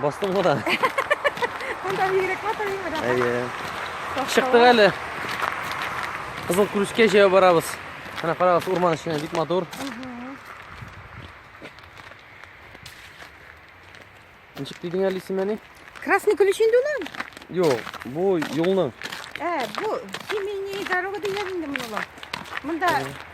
Bastım o da. Ondan yürek batırayım mı da? Ayy. Çıktık hele. Kızıl Kuluşka şeye barabız. Ana qarabız urman içine dik motor. Nechik deding ali ismini? Krasniy Kulishindi ulan. Yo'q, bu yo'lning. Bu семейный дорога degandim ulan. Bunda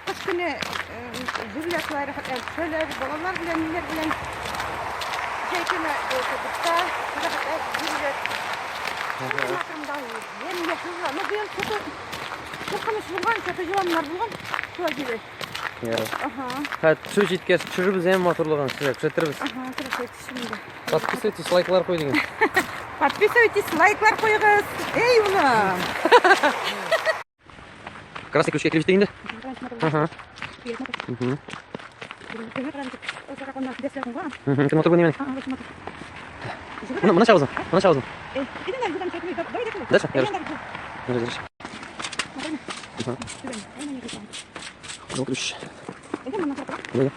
kış günü zürriyatlar, şöyle balalar bilen, neler bilen şeykine oturdukta, zürriyat. Makımda yem yapıyorlar. Ne diyorum, çok bulgan, çok jıvanlar bulgan. Şöyle gibi. Aha. Ha, şu jetkaz tushirib ham motorligini sizga ko'rsatamiz. Aha, ko'rsatish şimdi. Подписывайтесь, лайклар qo'ydingiz. Подписывайтесь, лайклар qo'ying'iz. Ey ulan. Krasniy Kuluşka kirib ketdingda? Aha. Kim motor qo'ymayman. Mana shavzim. Mana shavzim. Дальше? Yarış. Kızıl Kuruş. Böyle.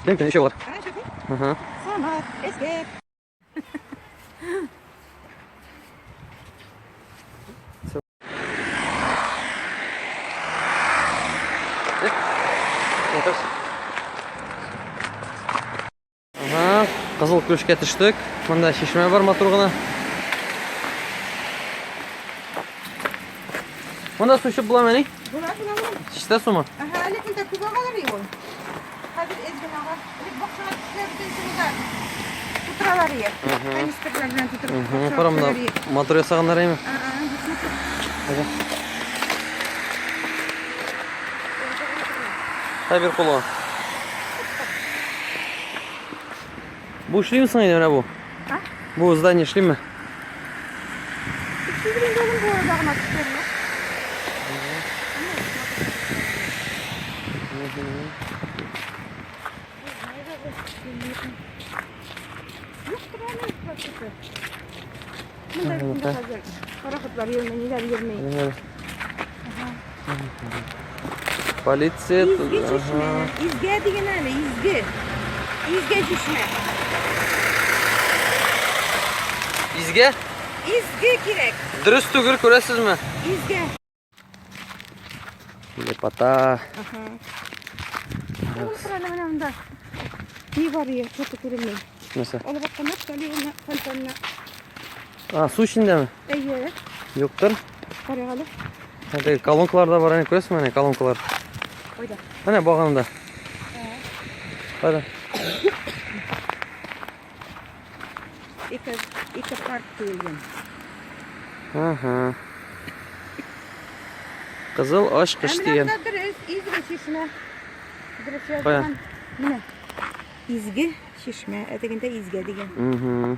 Benim de ne şey var? Aha. Sanat, eski. Aha, Kızıl Kuluşka tushdik. Bunda shishma bor motorgina. Bunda suv ichib bo'ladimi? Bo'ladi. Ishda suvmi? Aha, lekin de kubalar yo'q. Hozir ezginaga, boqshalar ishlar Tutralar yer. Kanistrlar bilan tutirib. Qaramda motor yasaganlar emi? Hadi. Tabii qo'lga. Bu ishlaymi sanaydi mana bu? Ha? Bu zdание ishlaymi? Sizin yolun bu arada tutuyor. Paraxotlar yolmaylar yürümeyin. Politsiya. İzge çeşme. İzge degan hali, izge. İzge çeşme. Izga? İzge kerak. Durust tugul ko'rasizmi? İzge. Lepata. Aha. Oğlum kurana mana bunda. Ne var ya? Çok ko'rinmay. Nasıl? Olib atqanlar, saliyona, fontonna. Aa, suv ichindami? Eye. Yo'qdir. Qarag'ali. Hadi kolonkalarda bor, ana ko'rasizmi mana kolonkalar? Qo'yda. Mana bog'onda. Hadi. İki park koyulgan. Aha. Qizil osh qish degan. İzge şişme. Qo'ya. Nima? İzge şişme. Deganda izge degan.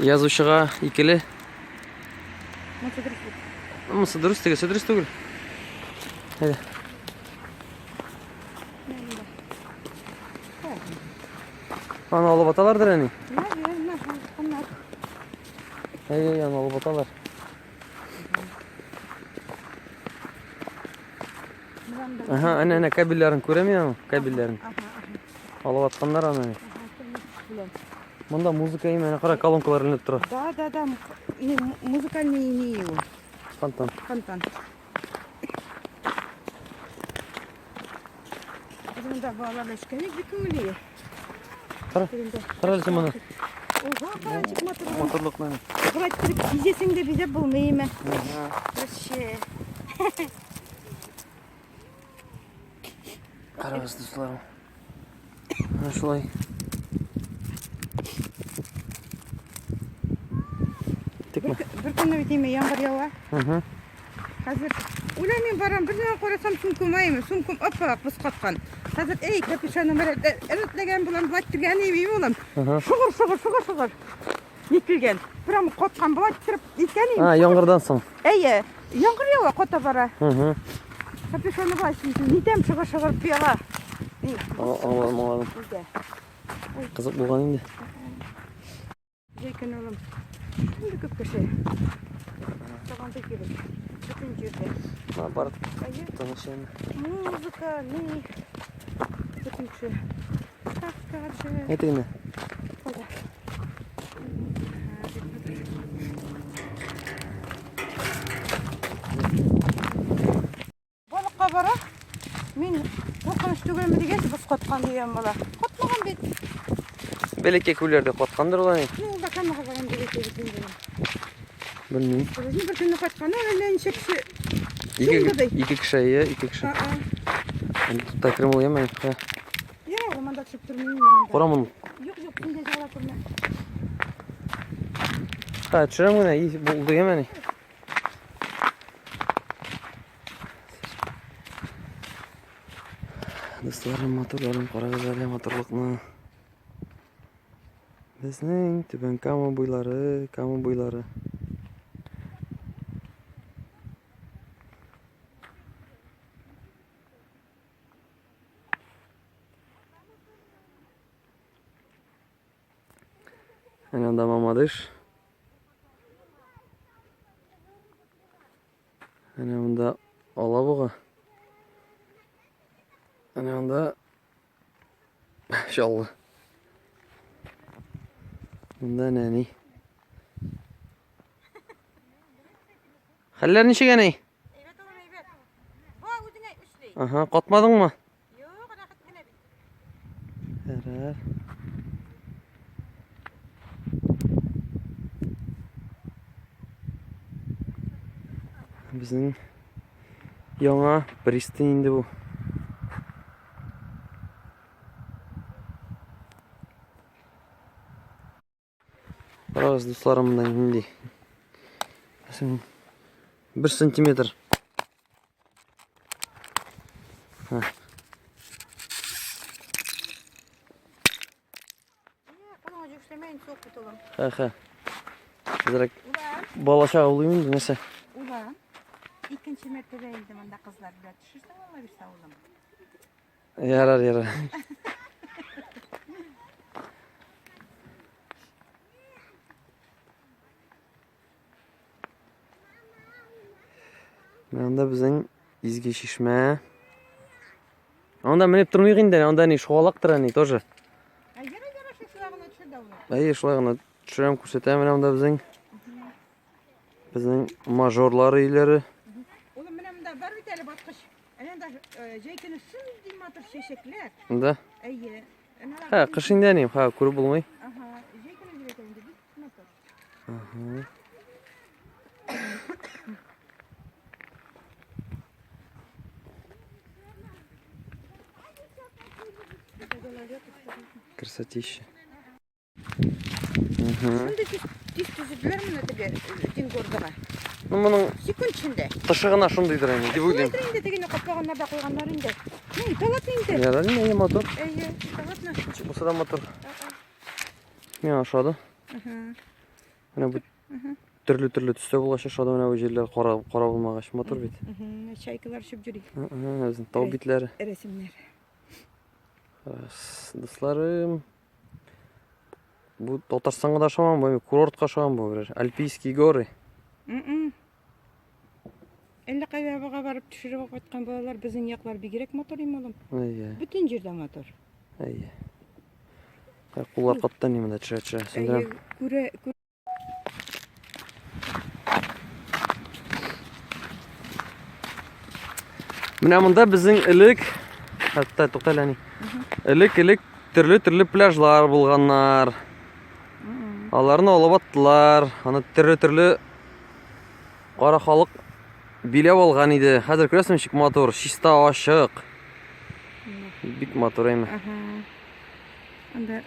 Yozuvchiga ikkili. Nasıl Mısı durust tugul. Hadi. Ana olib atalardır hani. Hey, ana olib atalar. Aha, ana kabellerini ko'ramiyormi? Kabellerini. Olib atganlar ana. Bunda muzika mana qara kolonkalar ilinib turadi. Да. Музыкальный не его. Fontan. Bunda bağlarla işkenik bir köylüye. Qaralsın mana. Oha, karançık motoru. Motorluqni. Bıraktırıp izlesin de bize bulmayayım. Şey. Qarabız do'stlarim. Mana shulay. Bir kuni bitimi yağmur yağar. Hazır. Ulaymen baram birden qarasam sumkum aymi, sumkum oppoq biz qatqan. Hazır ey kapişanım eritlagan bilan battirgan eymi olam. Şugur. Yetilgan. Biram qatqan battirib yetgan eymi. Ha, yomg'irdan so'ng. Ey, yağmur yağar qata bara. Kapişanı başlaydı. Nidem şugur piyola. Olmadım. Qiziq bo'lgan endi. Lekin oğlum. Şimdi ko'p şey. Тоғанды керек. Бүтін жерде. Ma barıp Ayı. tanışayım. Музыка, не. Бүтінші. Таскады. Ne diyeyim? Қода. Балыққа бара. Мен қорқыныш түгелме деген біз қотқан деген бала. Қотмаған бет. Belki kullerde qotqandır ulan. Мен да камаға барам деп кеткен деген. Bilmeyim. Өзім бір күні қотқаны, мен шекші. İki kişi ya, iki kişi. Takrim oluyor mu? Ha. Yok, manda çıkıp durmayayım. Koramın. Yok, şimdi cevap durma. Ha, çırım ne? İyi buldu yemeni. Dostlarım, motorlarım, qora gözəl motorluqni. Bizning tuban kamo boylari. Ana da mamadır. Ana bunda alabuğa. Ana bunda inşallah. Bunda nani? Haller nişe gene? Evet oğlum evet. Bu uzun üstley. Aha, qotmadın mı? Yok, rahat gene bit. Yarar. Bizning yangi Bristol indi bu. Biraz dostlarımdan indi. Şimdi 1 santimetr. Ha. Koluma yükselemeyin çok kötü oğlum. Ha. Direkt Ulan. balaşa olayım neyse. Ulan. İkinci mertebe indim anda kızlar biraz düşürse valla bir sağ oğlum. Yarar. Anda bizning izgi şişme. Anda menip turmayıq indi. Anda ne şoğalaqtır ani тоже. Yara şu silahını düşürdü oğlum. Ay şulayğını düşürəm күрсәтәм. Anda bizning majorlar ileri. Oğlum benim de var bir tane batkış. Enen de jeykini şimdi matır şeşekler. Anda. Ayy. Ha, kış indi anim. Ha, kuru bulmay. Aha, jeykini jeykini de bir matır. Aha. Красотища. Şimdi diz düzüdüler mi ne de din gordağa? Ну, мұның Секунд içinde. тышығына шундайдыр әне, деп ойлаймын. Inde degene kapağına da koyganlar inde. Ne, talat inde. Ярар, не мотор. Ayy, talat ne? Бұсы да мотор. Мен ашады. Мына бұл түрлі түсте болғашы ашады, мына бұл жерлер қора болмағаш мотор бет. Çaykalar şıp jüri. Өзінің тау битлері. Resimler. Достарым. Бұл Татарстанға да шамам бұл, курортқа шамам бұл бірер. Альпийский горы. Elli kaybağa varıp düşürüp koyatkan balalar bizim yaklar bir gerek motor oğlum. Ай, Bütün жерде motor. ай. Құлар қаттан немінде чыра. Сөндірем. Күре Мына мұнда біздің ілік, тоқтал әне. Ілік түрлі пляжлар болғаннар. Аларын олап аттылар. Аны түрлі қара халық билеп алған еді. Қазір көресің шик мотор, шиста ашық. Бик мотор әйме.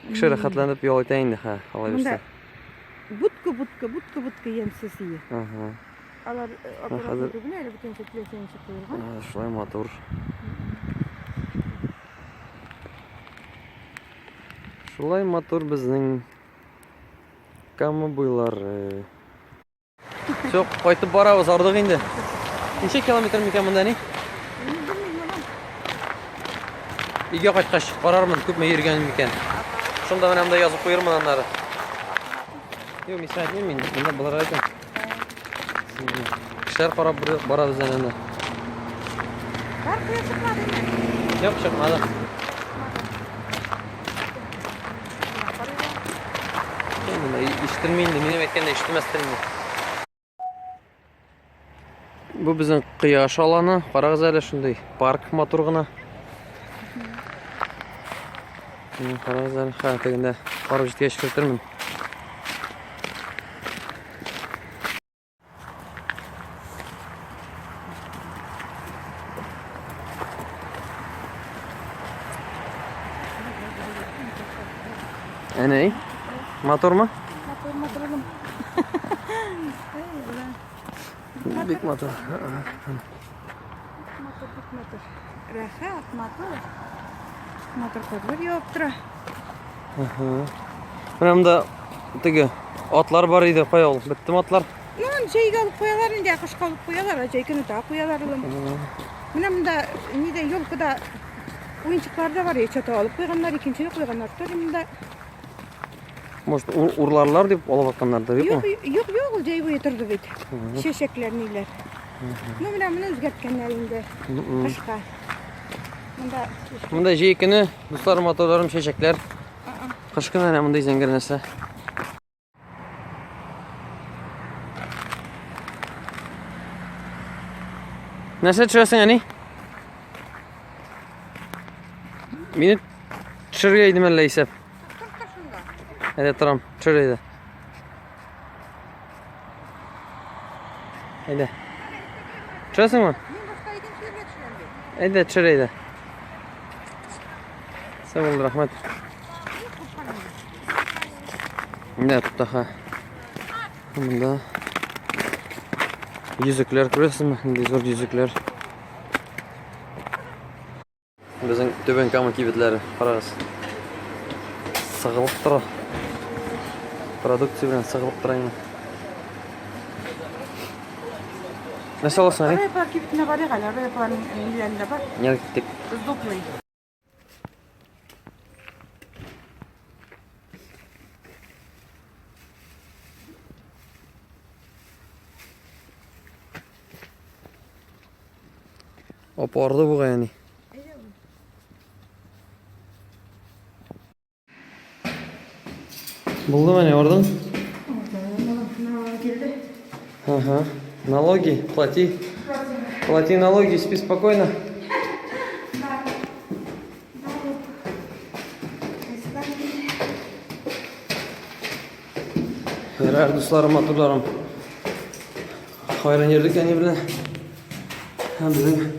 Кіші рахатланып yol етейін де, қалай берсе. Будка емсесі. Алар Қазір бүгін әлі бүтін сетілесен шықпайырған. шылай мотор. Шылай мотор біздің камабойлары. Все, қайтып барабыз, ардық енді. Неше километр мекен мұнда не? Үйге қайтқаш барармын, көп ме ергенім мекен. Шында мінемді yazып қойырмын анлары. Yok, мен айтмайм, мен бұлар айтам. Kişiler karab barabız yani. Var kuya çıkmadı mı? Yok çıkmadı. İştirmeyin de, benim etkende iştirmezdirin de. Bu bizim kıyaş alanı, qarağız әлі şunday, park motorğuna. Qarağız әлі, ha, teginde barab жеткеш kirtirmin. Eney? Motor mu? Motorum. Big motor. Motor. Rahat motor. Motor kodlar yok tura. Buramda tigi atlar var idi, qo'yalım. Bitti mi atlar? Lan şeyi alıp koyalar indi, kışka alıp koyalar, aceykini daha koyalar oğlum. Benim de nide yolkuda oyuncaklar da var ya, çatı alıp koyanlar, ikinciyi koyanlar tutar. Benim Может, urlarlar deb olib atqanlar da yo'qmi? Yok, cey bu yetirdi bit. Şeşekler niler. Bunu özgertkenlerinde. Kışka. Bunda jeykini, dostlarım, motorlarım, şeşekler. Qışkın ana bunday zangir narsa. Narsa tushirasan ani? Meni tushirgaydi malla hisob. Hadi turam, tushiraydi. Haydi. Tushirasanmi? Haydi, tushiraydi. Sağ ol, rahmat. Ne tuttu ha? Bunda yüzükler görüyorsunuz mu? Zor yüzükler. Bizim töben kamı kibitleri qarağız. Sığılıp tura. Produksiya bilan sığılıp turayım. Nasıl olsun hani? Oraya park kibitine var ya hala, oraya parkın ilerinde bak. Nereye gittik? Izdoklayın. Opardı bu yani. Buldum hani oradan. Ага. Налоги плати. Плати налоги, спи спокойно. Herhalde dostlarım, motorlarım. Hayran yerdik yani bile. Bizim